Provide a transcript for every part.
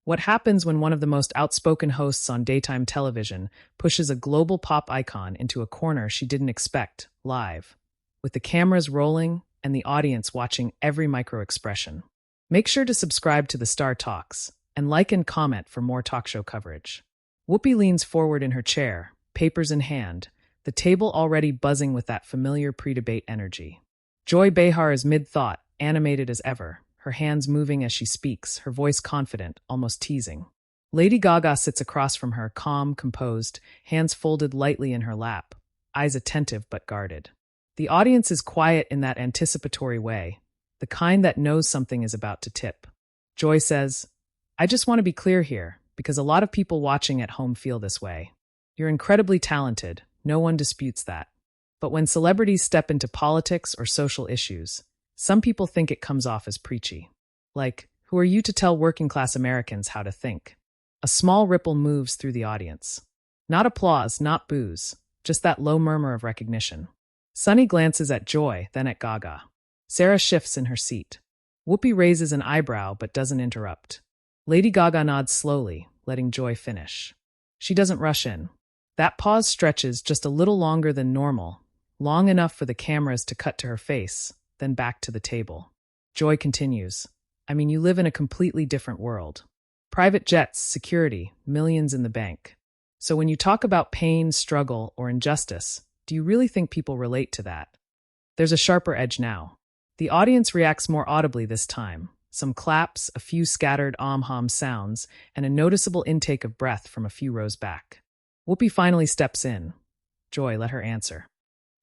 What happens when one of the most outspoken hosts on daytime television pushes a global pop icon into a corner she didn't expect, live, with the cameras rolling and the audience watching every micro-expression? Make sure to subscribe to the Star Talks and like and comment for more talk show coverage. Whoopi leans forward in her chair, papers in hand, the table already buzzing with that familiar pre-debate energy. Joy Behar is mid-thought, animated as ever, her hands moving as she speaks, her voice confident, almost teasing. Lady Gaga sits across from her, calm, composed, hands folded lightly in her lap, eyes attentive but guarded. The audience is quiet in that anticipatory way, the kind that knows something is about to tip. Joy says, "I just want to be clear here, because a lot of people watching at home feel this way. You're incredibly talented, no one disputes that. But when celebrities step into politics or social issues, some people think it comes off as preachy. Like, who are you to tell working-class Americans how to think?" A small ripple moves through the audience. Not applause, not boos, just that low murmur of recognition. Sunny glances at Joy, then at Gaga. Sarah shifts in her seat. Whoopi raises an eyebrow but doesn't interrupt. Lady Gaga nods slowly, letting Joy finish. She doesn't rush in. That pause stretches just a little longer than normal, long enough for the cameras to cut to her face, then back to the table. Joy continues, "I mean, you live in a completely different world. Private jets, security, millions in the bank. So when you talk about pain, struggle, or injustice, do you really think people relate to that?" There's a sharper edge now. The audience reacts more audibly this time. Some claps, a few scattered om-hom sounds, and a noticeable intake of breath from a few rows back. Whoopi finally steps in. Joy, let her answer.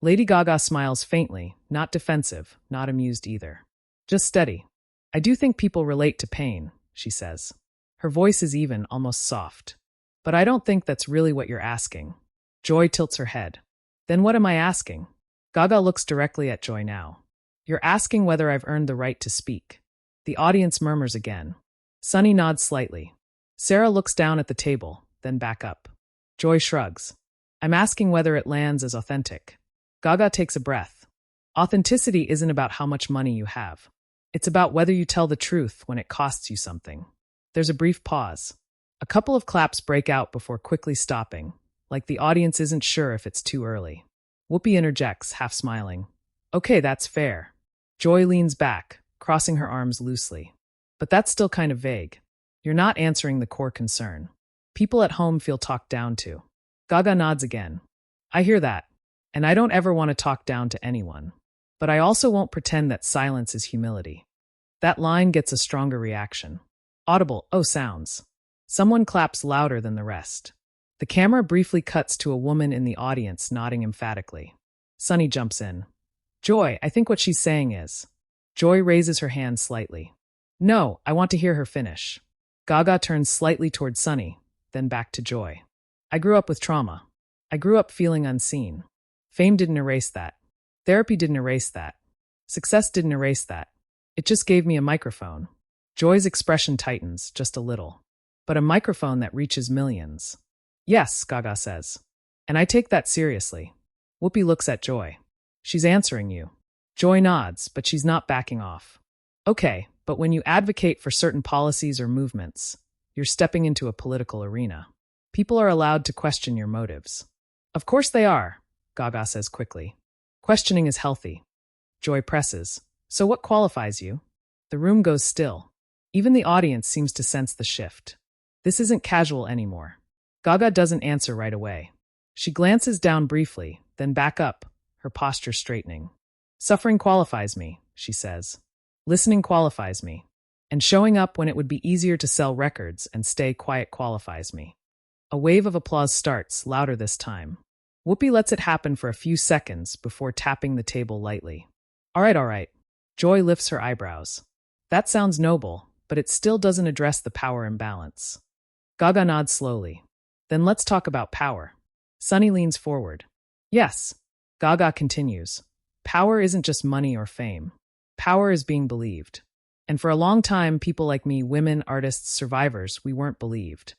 Lady Gaga smiles faintly, not defensive, not amused either. "Just steady. I do think people relate to pain," she says. Her voice is even, almost soft. "But I don't think that's really what you're asking." Joy tilts her head. "Then what am I asking?" Gaga looks directly at Joy now. "You're asking whether I've earned the right to speak." The audience murmurs again. Sunny nods slightly. Sarah looks down at the table, then back up. Joy shrugs. "I'm asking whether it lands as authentic." Gaga takes a breath. Authenticity isn't about how much money you have. It's about whether you tell the truth when it costs you something. There's a brief pause. A couple of claps break out before quickly stopping, like the audience isn't sure if it's too early. Whoopi interjects, half smiling. "Okay, that's fair." Joy leans back, crossing her arms loosely. "But that's still kind of vague. You're not answering the core concern. People at home feel talked down to." Gaga nods again. "I hear that. And I don't ever want to talk down to anyone. But I also won't pretend that silence is humility." That line gets a stronger reaction. Audible, "oh" sounds. Someone claps louder than the rest. The camera briefly cuts to a woman in the audience nodding emphatically. Sunny jumps in. "Joy, I think what she's saying is..." Joy raises her hand slightly. "No, I want to hear her finish." Gaga turns slightly toward Sunny, then back to Joy. "I grew up with trauma. I grew up feeling unseen. Fame didn't erase that. Therapy didn't erase that. Success didn't erase that. It just gave me a microphone." Joy's expression tightens, just a little. "But a microphone that reaches millions." "Yes," Gaga says. "And I take that seriously." Whoopi looks at Joy. "She's answering you." Joy nods, but she's not backing off. "Okay, but when you advocate for certain policies or movements, you're stepping into a political arena. People are allowed to question your motives." "Of course they are," Gaga says quickly. "Questioning is healthy." Joy presses. "So what qualifies you?" The room goes still. Even the audience seems to sense the shift. This isn't casual anymore. Gaga doesn't answer right away. She glances down briefly, then back up, her posture straightening. "Suffering qualifies me," she says. "Listening qualifies me. And showing up when it would be easier to sell records and stay quiet qualifies me." A wave of applause starts, louder this time. Whoopi lets it happen for a few seconds before tapping the table lightly. All right. Joy lifts her eyebrows. "That sounds noble, but it still doesn't address the power imbalance." Gaga nods slowly. "Then let's talk about power." Sunny leans forward. "Yes." Gaga continues. "Power isn't just money or fame. Power is being believed. And for a long time, people like me, women, artists, survivors, we weren't believed."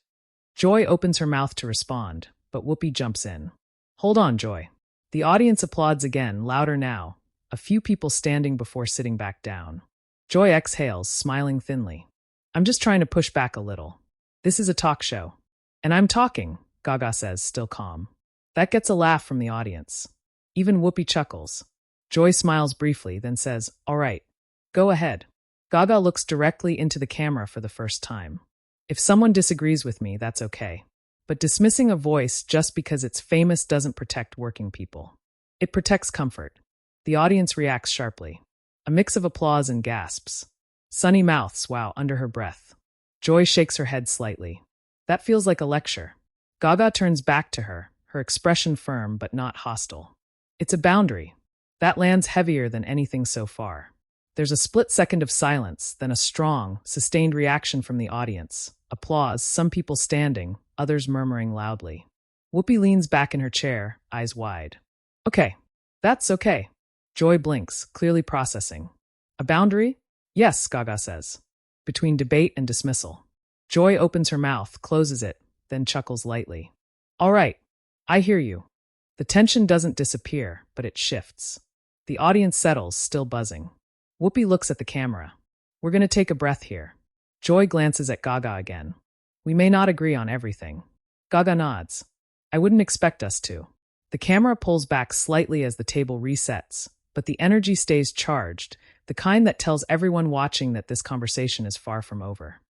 Joy opens her mouth to respond, but Whoopi jumps in. "Hold on, Joy." The audience applauds again, louder now, a few people standing before sitting back down. Joy exhales, smiling thinly. "I'm just trying to push back a little. This is a talk show. And I'm talking, Gaga says, still calm. That gets a laugh from the audience. Even Whoopi chuckles. Joy smiles briefly, then says, all right, go ahead. Gaga looks directly into the camera for the first time. If someone disagrees with me, that's okay. But dismissing a voice just because it's famous doesn't protect working people. It protects comfort. The audience reacts sharply. A mix of applause and gasps. Sunny mouths wow under her breath. Joy shakes her head slightly. That feels like a lecture. Gaga turns back to her, her expression firm but not hostile. It's a boundary. That lands heavier than anything so far. There's a split second of silence, then a strong, sustained reaction from the audience. Applause, some people standing, others murmuring loudly. Whoopi leans back in her chair, eyes wide. Okay, that's okay. Joy blinks, clearly processing. A boundary? Yes, Gaga says. Between debate and dismissal. Joy opens her mouth, closes it, then chuckles lightly. All right, I hear you. The tension doesn't disappear, but it shifts. The audience settles, still buzzing. Whoopi looks at the camera. We're going to take a breath here. Joy glances at Gaga again. We may not agree on everything. Gaga nods. I wouldn't expect us to. The camera pulls back slightly as the table resets, but the energy stays charged, the kind that tells everyone watching that this conversation is far from over.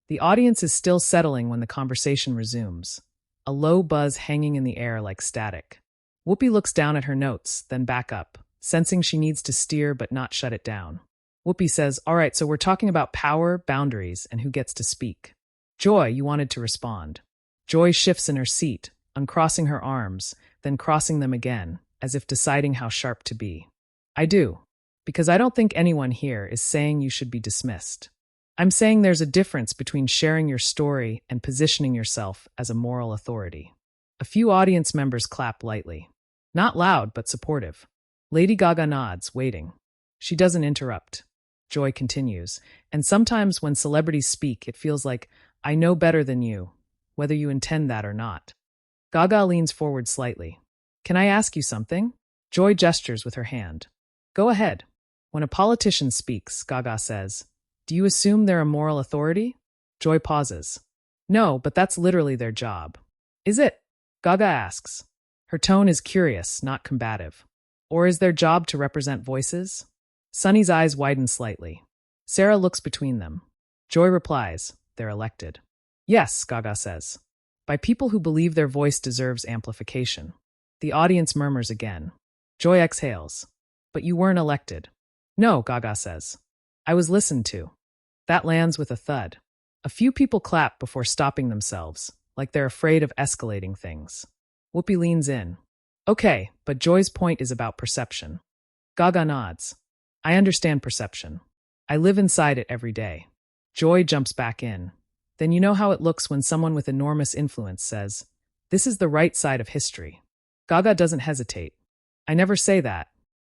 The audience is still settling when the conversation resumes, a low buzz hanging in the air like static. Whoopi looks down at her notes, then back up, sensing she needs to steer but not shut it down. Whoopi says, all right, so we're talking about power, boundaries, and who gets to speak. Joy, you wanted to respond. Joy shifts in her seat, uncrossing her arms, then crossing them again, as if deciding how sharp to be. I do, because I don't think anyone here is saying you should be dismissed. I'm saying there's a difference between sharing your story and positioning yourself as a moral authority. A few audience members clap lightly. Not loud, but supportive. Lady Gaga nods, waiting. She doesn't interrupt. Joy continues, and sometimes when celebrities speak, it feels like, I know better than you, whether you intend that or not. Gaga leans forward slightly. Can I ask you something? Joy gestures with her hand. Go ahead. When a politician speaks, Gaga says, do you assume they're a moral authority? Joy pauses. No, but that's literally their job. Is it? Gaga asks. Her tone is curious, not combative. Or is their job to represent voices? Sunny's eyes widen slightly. Sarah looks between them. Joy replies, they're elected. Yes, Gaga says. By people who believe their voice deserves amplification. The audience murmurs again. Joy exhales. But you weren't elected. No, Gaga says. I was listened to. That lands with a thud. A few people clap before stopping themselves, like they're afraid of escalating things. Whoopi leans in. Okay, but Joy's point is about perception. Gaga nods. I understand perception. I live inside it every day. Joy jumps back in. Then you know how it looks when someone with enormous influence says, this is the right side of history. Gaga doesn't hesitate. I never say that.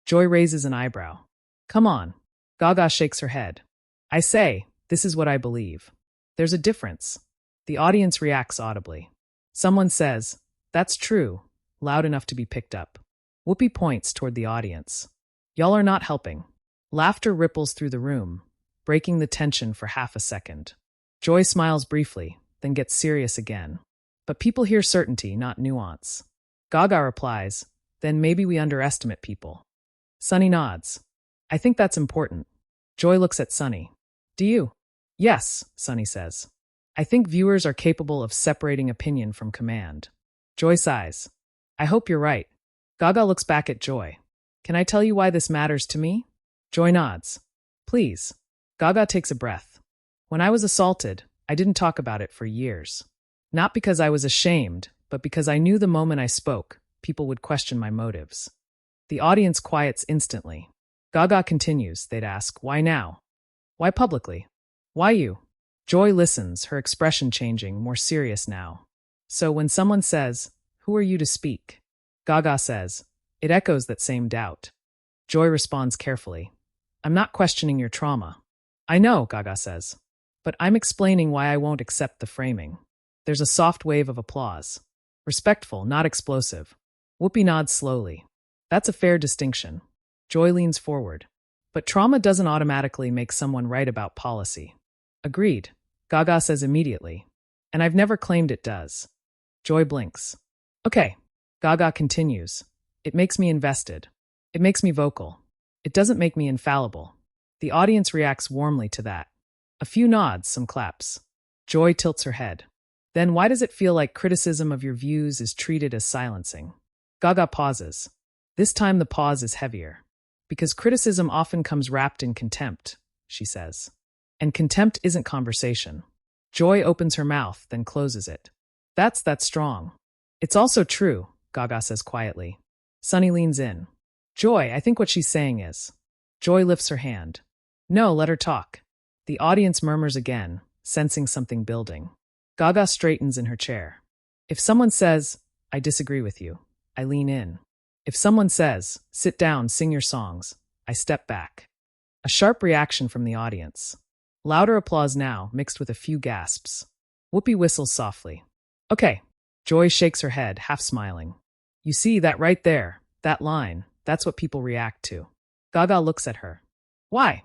Joy raises an eyebrow. Come on. Gaga shakes her head. I say, this is what I believe. There's a difference. The audience reacts audibly. Someone says, that's true, loud enough to be picked up. Whoopi points toward the audience. Y'all are not helping. Laughter ripples through the room, breaking the tension for half a second. Joy smiles briefly, then gets serious again. But people hear certainty, not nuance. Gaga replies, then maybe we underestimate people. Sunny nods. I think that's important. Joy looks at Sunny. Do you? Yes, Sunny says. I think viewers are capable of separating opinion from command. Joy sighs. I hope you're right. Gaga looks back at Joy. Can I tell you why this matters to me? Joy nods. Please. Gaga takes a breath. When I was assaulted, I didn't talk about it for years. Not because I was ashamed, but because I knew the moment I spoke, people would question my motives. The audience quiets instantly. Gaga continues, they'd ask, why now? Why publicly? Why you? Joy listens, her expression changing, more serious now. So when someone says, who are you to speak? Gaga says, it echoes that same doubt. Joy responds carefully. I'm not questioning your trauma. I know, Gaga says. But I'm explaining why I won't accept the framing. There's a soft wave of applause. Respectful, not explosive. Whoopi nods slowly. That's a fair distinction. Joy leans forward. But trauma doesn't automatically make someone right about policy. Agreed, Gaga says immediately. And I've never claimed it does. Joy blinks. Okay. Gaga continues. It makes me invested. It makes me vocal. It doesn't make me infallible. The audience reacts warmly to that. A few nods, some claps. Joy tilts her head. Then why does it feel like criticism of your views is treated as silencing? Gaga pauses. This time the pause is heavier. Because criticism often comes wrapped in contempt, she says. And contempt isn't conversation. Joy opens her mouth, then closes it. That's strong. It's also true, Gaga says quietly. Sunny leans in. Joy, I think what she's saying is. Joy lifts her hand. No, let her talk. The audience murmurs again, sensing something building. Gaga straightens in her chair. If someone says, I disagree with you, I lean in. If someone says, sit down, sing your songs, I step back. A sharp reaction from the audience. Louder applause now, mixed with a few gasps. Whoopi whistles softly. Okay. Joy shakes her head, half smiling. You see, that right there, that line, that's what people react to. Gaga looks at her. Why?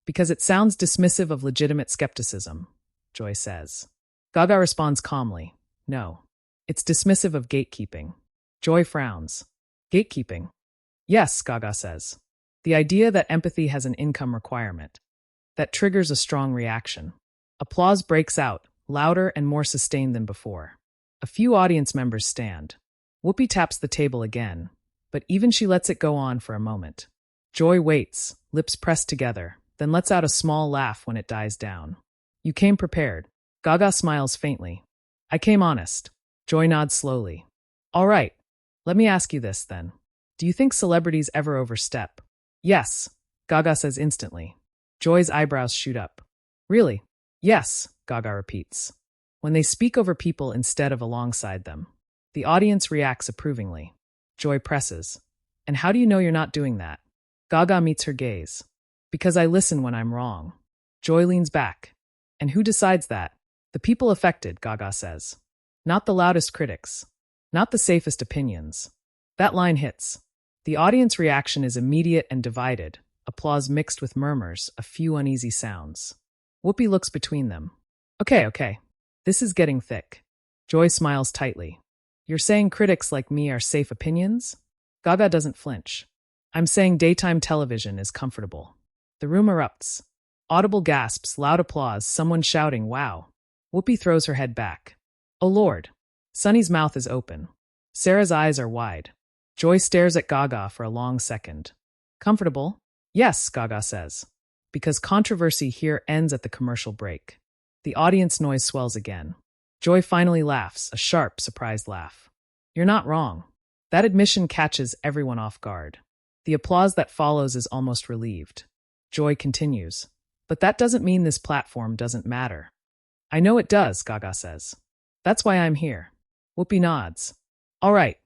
Because it sounds dismissive of legitimate skepticism, Joy says. Gaga responds calmly. No. It's dismissive of gatekeeping. Joy frowns. Gatekeeping? Yes, Gaga says. The idea that empathy has an income requirement. That triggers a strong reaction. Applause breaks out, louder and more sustained than before. A few audience members stand. Whoopi taps the table again, but even she lets it go on for a moment. Joy waits, lips pressed together, then lets out a small laugh when it dies down. You came prepared. Gaga smiles faintly. I came honest. Joy nods slowly. All right. Let me ask you this, then. Do you think celebrities ever overstep? Yes, Gaga says instantly. Joy's eyebrows shoot up. Really? Yes, Gaga repeats. When they speak over people instead of alongside them. The audience reacts approvingly. Joy presses. And how do you know you're not doing that? Gaga meets her gaze. Because I listen when I'm wrong. Joy leans back. And who decides that? The people affected, Gaga says. Not the loudest critics. Not the safest opinions. That line hits. The audience reaction is immediate and divided, applause mixed with murmurs, a few uneasy sounds. Whoopi looks between them. Okay. This is getting thick. Joy smiles tightly. You're saying critics like me are safe opinions? Gaga doesn't flinch. I'm saying daytime television is comfortable. The room erupts. Audible gasps, loud applause, someone shouting, wow. Whoopi throws her head back. Oh Lord. Sunny's mouth is open. Sarah's eyes are wide. Joy stares at Gaga for a long second. Comfortable? Yes, Gaga says. Because controversy here ends at the commercial break. The audience noise swells again. Joy finally laughs, a sharp, surprised laugh. You're not wrong. That admission catches everyone off guard. The applause that follows is almost relieved. Joy continues. But that doesn't mean this platform doesn't matter. I know it does, Gaga says. That's why I'm here. Whoopi nods. All right,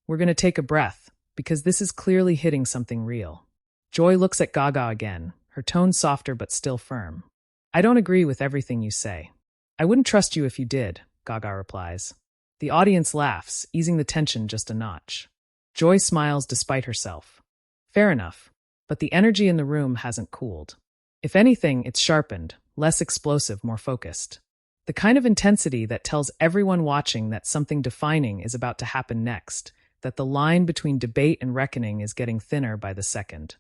we're going to take a breath, because this is clearly hitting something real. Joy looks at Gaga again, her tone softer but still firm. I don't agree with everything you say. I wouldn't trust you if you did, Gaga replies. The audience laughs, easing the tension just a notch. Joy smiles despite herself. Fair enough, but the energy in the room hasn't cooled. If anything, it's sharpened, less explosive, more focused. The kind of intensity that tells everyone watching that something defining is about to happen next, that the line between debate and reckoning is getting thinner by the second.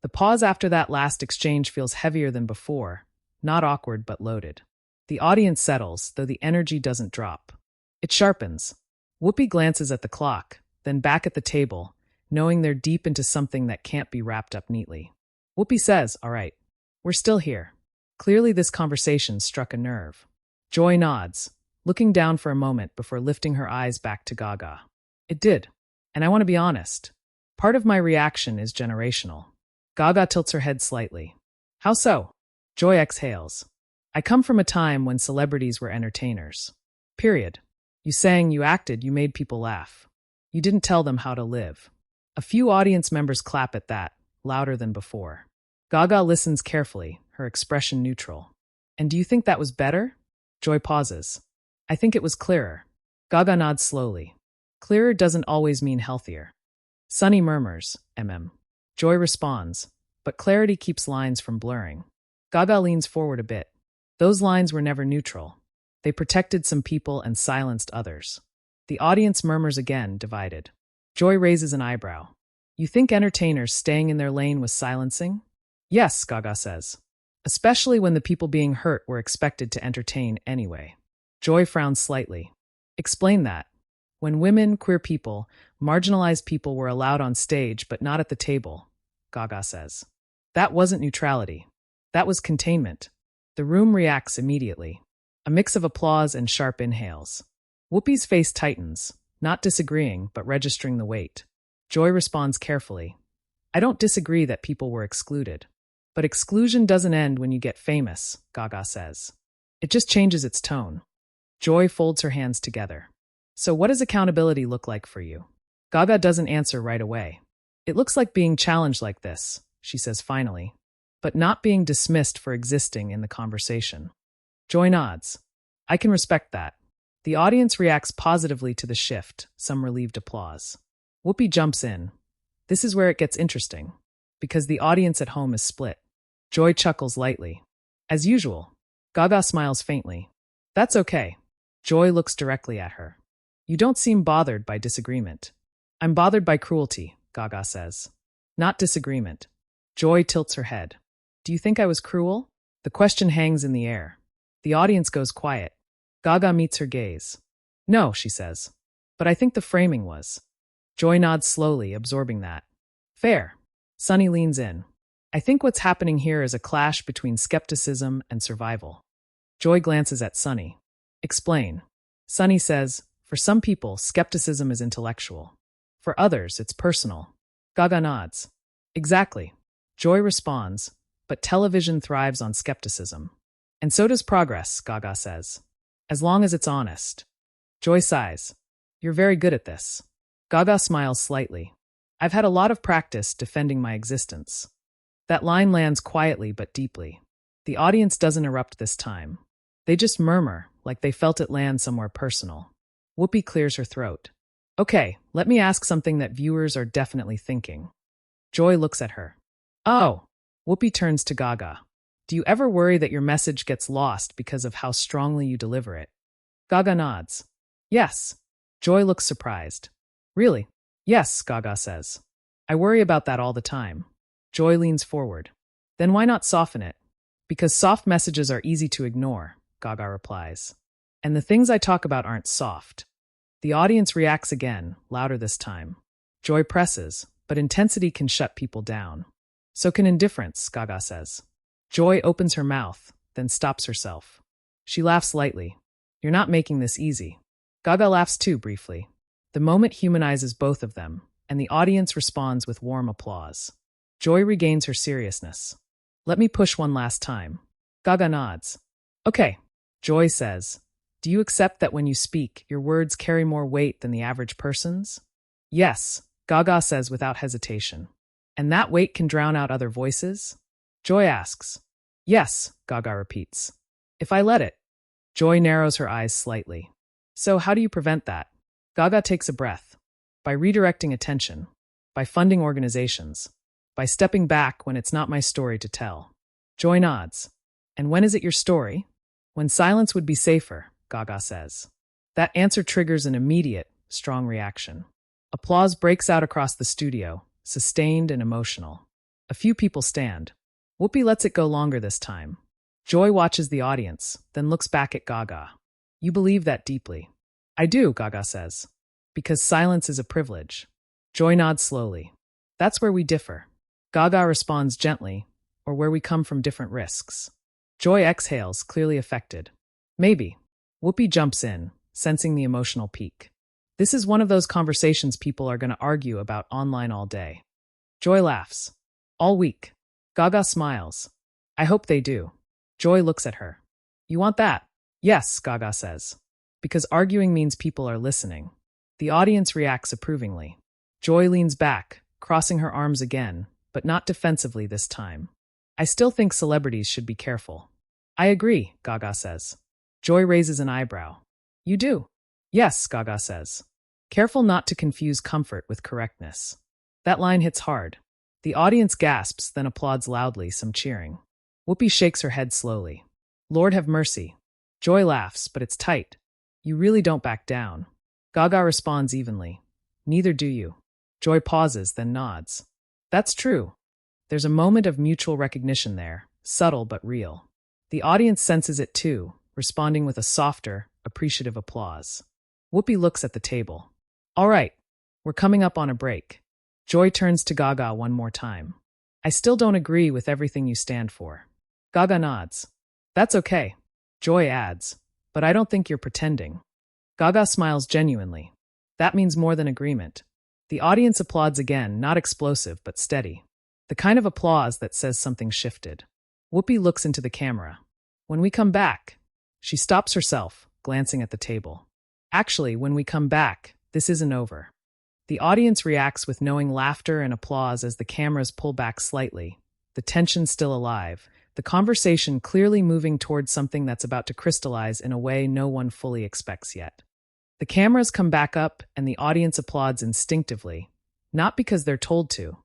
The pause after that last exchange feels heavier than before, not awkward but loaded. The audience settles, though the energy doesn't drop. It sharpens. Whoopi glances at the clock, then back at the table, knowing they're deep into something that can't be wrapped up neatly. Whoopi says, all right, we're still here. Clearly this conversation struck a nerve. Joy nods, looking down for a moment before lifting her eyes back to Gaga. It did. And I want to be honest. Part of my reaction is generational. Gaga tilts her head slightly. How so? Joy exhales. I come from a time when celebrities were entertainers. Period. You sang, you acted, you made people laugh. You didn't tell them how to live. A few audience members clap at that, louder than before. Gaga listens carefully, her expression neutral. And do you think that was better? Joy pauses. I think it was clearer. Gaga nods slowly. Clearer doesn't always mean healthier. Sunny murmurs, Joy responds, but clarity keeps lines from blurring. Gaga leans forward a bit. Those lines were never neutral. They protected some people and silenced others. The audience murmurs again, divided. Joy raises an eyebrow. You think entertainers staying in their lane was silencing? Yes, Gaga says. Especially when the people being hurt were expected to entertain anyway. Joy frowns slightly. Explain that. When women, queer people, marginalized people were allowed on stage but not at the table, Gaga says. That wasn't neutrality. That was containment. The room reacts immediately. A mix of applause and sharp inhales. Whoopi's face tightens, not disagreeing but registering the weight. Joy responds carefully. I don't disagree that people were excluded. But exclusion doesn't end when you get famous, Gaga says. It just changes its tone. Joy folds her hands together. So what does accountability look like for you? Gaga doesn't answer right away. It looks like being challenged like this, she says finally, but not being dismissed for existing in the conversation. Joy nods. I can respect that. The audience reacts positively to the shift, some relieved applause. Whoopi jumps in. This is where it gets interesting, because the audience at home is split. Joy chuckles lightly. As usual. Gaga smiles faintly. That's okay. Joy looks directly at her. You don't seem bothered by disagreement. I'm bothered by cruelty, Gaga says. Not disagreement. Joy tilts her head. Do you think I was cruel? The question hangs in the air. The audience goes quiet. Gaga meets her gaze. No, she says. But I think the framing was. Joy nods slowly, absorbing that. Fair. Sunny leans in. I think what's happening here is a clash between skepticism and survival. Joy glances at Sunny. Explain. Sunny says, for some people, skepticism is intellectual. For others, it's personal. Gaga nods. Exactly. Joy responds, but television thrives on skepticism. And so does progress, Gaga says. As long as it's honest. Joy sighs. You're very good at this. Gaga smiles slightly. I've had a lot of practice defending my existence. That line lands quietly but deeply. The audience doesn't erupt this time. They just murmur, like they felt it land somewhere personal. Whoopi clears her throat. Okay, let me ask something that viewers are definitely thinking. Joy looks at her. Oh. Whoopi turns to Gaga. Do you ever worry that your message gets lost because of how strongly you deliver it? Gaga nods. Yes. Joy looks surprised. Really? Yes, Gaga says. I worry about that all the time. Joy leans forward. Then why not soften it? Because soft messages are easy to ignore, Gaga replies. And the things I talk about aren't soft. The audience reacts again, louder this time. Joy presses, but intensity can shut people down. So can indifference, Gaga says. Joy opens her mouth, then stops herself. She laughs lightly. You're not making this easy. Gaga laughs too, briefly. The moment humanizes both of them, and the audience responds with warm applause. Joy regains her seriousness. Let me push one last time. Gaga nods. Okay. Joy says, do you accept that when you speak, your words carry more weight than the average person's? Yes, Gaga says without hesitation. And that weight can drown out other voices? Joy asks. Yes, Gaga repeats. If I let it. Joy narrows her eyes slightly. So how do you prevent that? Gaga takes a breath. By redirecting attention. By funding organizations. By stepping back when it's not my story to tell. Joy nods. And when is it your story? When silence would be safer, Gaga says. That answer triggers an immediate, strong reaction. Applause breaks out across the studio, sustained and emotional. A few people stand. Whoopi lets it go longer this time. Joy watches the audience, then looks back at Gaga. You believe that deeply. I do, Gaga says. Because silence is a privilege. Joy nods slowly. That's where we differ. Gaga responds gently, or where we come from different risks. Joy exhales, clearly affected. Maybe. Whoopi jumps in, sensing the emotional peak. This is one of those conversations people are going to argue about online all day. Joy laughs. All week. Gaga smiles. I hope they do. Joy looks at her. You want that? Yes, Gaga says. Because arguing means people are listening. The audience reacts approvingly. Joy leans back, crossing her arms again, but not defensively this time. I still think celebrities should be careful. I agree, Gaga says. Joy raises an eyebrow. You do? Yes, Gaga says. Careful not to confuse comfort with correctness. That line hits hard. The audience gasps, then applauds loudly, some cheering. Whoopi shakes her head slowly. Lord have mercy. Joy laughs, but it's tight. You really don't back down. Gaga responds evenly. Neither do you. Joy pauses, then nods. That's true. There's a moment of mutual recognition there, subtle but real. The audience senses it too, responding with a softer, appreciative applause. Whoopi looks at the table. All right, we're coming up on a break. Joy turns to Gaga one more time. I still don't agree with everything you stand for. Gaga nods. That's okay. Joy adds, but I don't think you're pretending. Gaga smiles genuinely. That means more than agreement. The audience applauds again, not explosive, but steady. The kind of applause that says something shifted. Whoopi looks into the camera. When we come back, she stops herself, glancing at the table. Actually, when we come back, this isn't over. The audience reacts with knowing laughter and applause as the cameras pull back slightly, the tension still alive, the conversation clearly moving towards something that's about to crystallize in a way no one fully expects yet. The cameras come back up and the audience applauds instinctively, not because they're told to,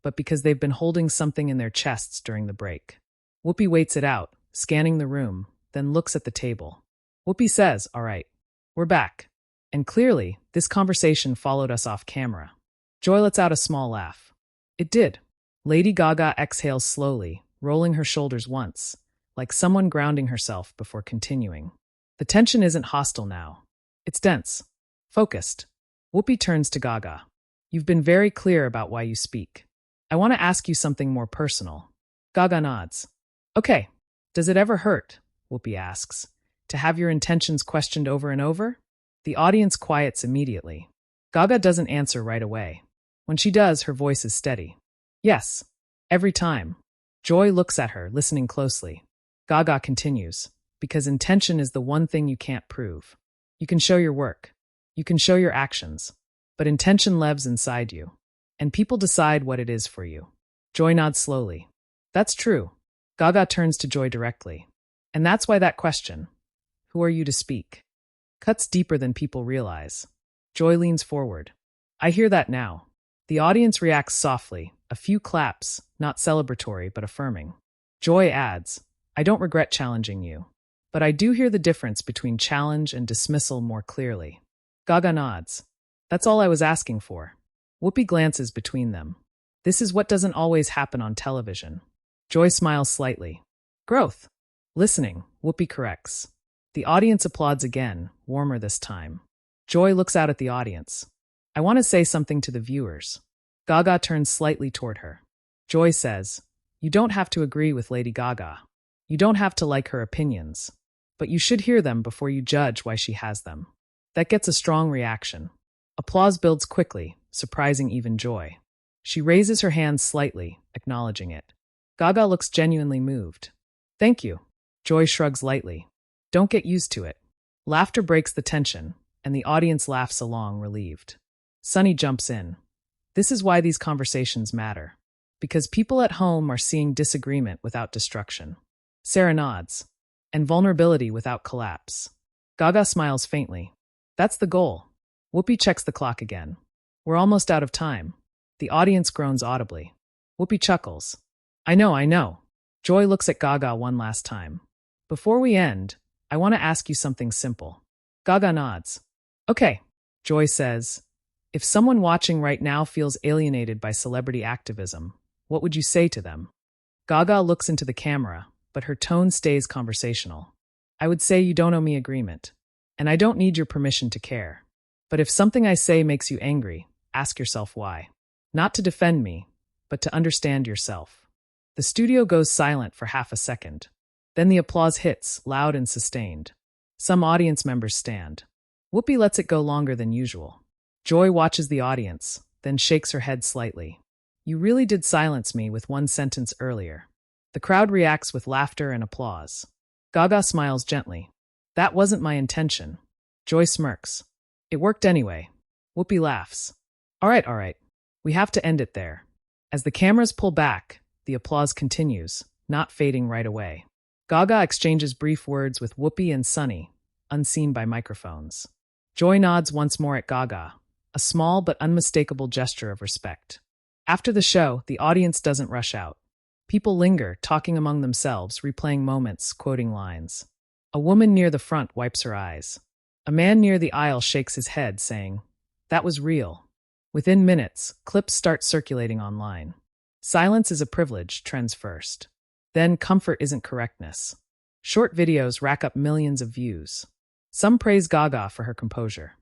but because they've been holding something in their chests during the break. Whoopi waits it out, scanning the room, then looks at the table. Whoopi says, all right, we're back. And clearly, this conversation followed us off camera. Joy lets out a small laugh. It did. Lady Gaga exhales slowly, rolling her shoulders once, like someone grounding herself before continuing. The tension isn't hostile now. It's dense, focused. Whoopi turns to Gaga. You've been very clear about why you speak. I want to ask you something more personal. Gaga nods. Okay. Does it ever hurt, Whoopi asks, to have your intentions questioned over and over? The audience quiets immediately. Gaga doesn't answer right away. When she does, her voice is steady. Yes. Every time. Joy looks at her, listening closely. Gaga continues, because intention is the one thing you can't prove. You can show your work. You can show your actions. But intention lives inside you. And people decide what it is for you. Joy nods slowly. That's true. Gaga turns to Joy directly. And that's why that question, who are you to speak, cuts deeper than people realize. Joy leans forward. I hear that now. The audience reacts softly, a few claps, not celebratory but affirming. Joy adds, I don't regret challenging you. But I do hear the difference between challenge and dismissal more clearly. Gaga nods. That's all I was asking for. Whoopi glances between them. This is what doesn't always happen on television. Joy smiles slightly. Growth. Listening, Whoopi corrects. The audience applauds again, warmer this time. Joy looks out at the audience. I want to say something to the viewers. Gaga turns slightly toward her. Joy says, you don't have to agree with Lady Gaga. You don't have to like her opinions. But you should hear them before you judge why she has them. That gets a strong reaction. Applause builds quickly, surprising even Joy. She raises her hand slightly, acknowledging it. Gaga looks genuinely moved. Thank you. Joy shrugs lightly. Don't get used to it. Laughter breaks the tension, and the audience laughs along, relieved. Sunny jumps in. This is why these conversations matter. Because people at home are seeing disagreement without destruction. Sarah nods. And vulnerability without collapse. Gaga smiles faintly. That's the goal. Whoopi checks the clock again. We're almost out of time. The audience groans audibly. Whoopi chuckles. I know. Joy looks at Gaga one last time. Before we end, I want to ask you something simple. Gaga nods. Okay. Joy says, if someone watching right now feels alienated by celebrity activism, what would you say to them? Gaga looks into the camera, but her tone stays conversational. I would say you don't owe me agreement, and I don't need your permission to care. But if something I say makes you angry, ask yourself why. Not to defend me, but to understand yourself. The studio goes silent for half a second. Then the applause hits, loud and sustained. Some audience members stand. Whoopi lets it go longer than usual. Joy watches the audience, then shakes her head slightly. You really did silence me with one sentence earlier. The crowd reacts with laughter and applause. Gaga smiles gently. That wasn't my intention. Joy smirks. It worked anyway. Whoopi laughs. All right. We have to end it there. As the cameras pull back, the applause continues, not fading right away. Gaga exchanges brief words with Whoopi and Sunny, unseen by microphones. Joy nods once more at Gaga, a small but unmistakable gesture of respect. After the show, the audience doesn't rush out. People linger, talking among themselves, replaying moments, quoting lines. A woman near the front wipes her eyes. A man near the aisle shakes his head, saying, "That was real." Within minutes, clips start circulating online. Silence is a privilege trends first. Then comfort isn't correctness. Short videos rack up millions of views. Some praise Gaga for her composure.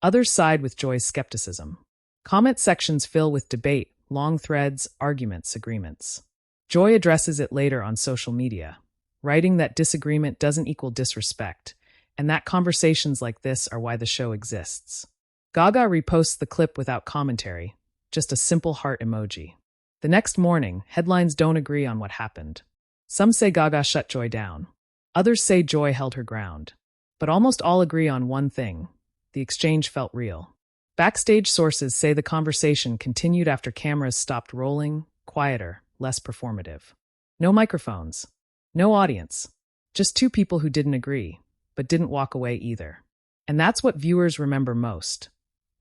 Others side with Joy's skepticism. Comment sections fill with debate, long threads, arguments, agreements. Joy addresses it later on social media, writing that disagreement doesn't equal disrespect, and that conversations like this are why the show exists. Gaga reposts the clip without commentary, just a simple heart emoji. The next morning, headlines don't agree on what happened. Some say Gaga shut Joy down. Others say Joy held her ground. But almost all agree on one thing: the exchange felt real. Backstage sources say the conversation continued after cameras stopped rolling, quieter, less performative. No microphones. No audience. Just two people who didn't agree, but didn't walk away either. And that's what viewers remember most.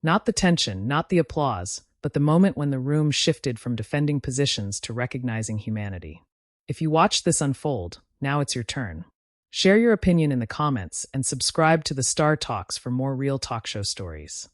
Not the tension, not the applause, but the moment when the room shifted from defending positions to recognizing humanity. If you watched this unfold, now it's your turn. Share your opinion in the comments and subscribe to the Star Talks for more real talk show stories.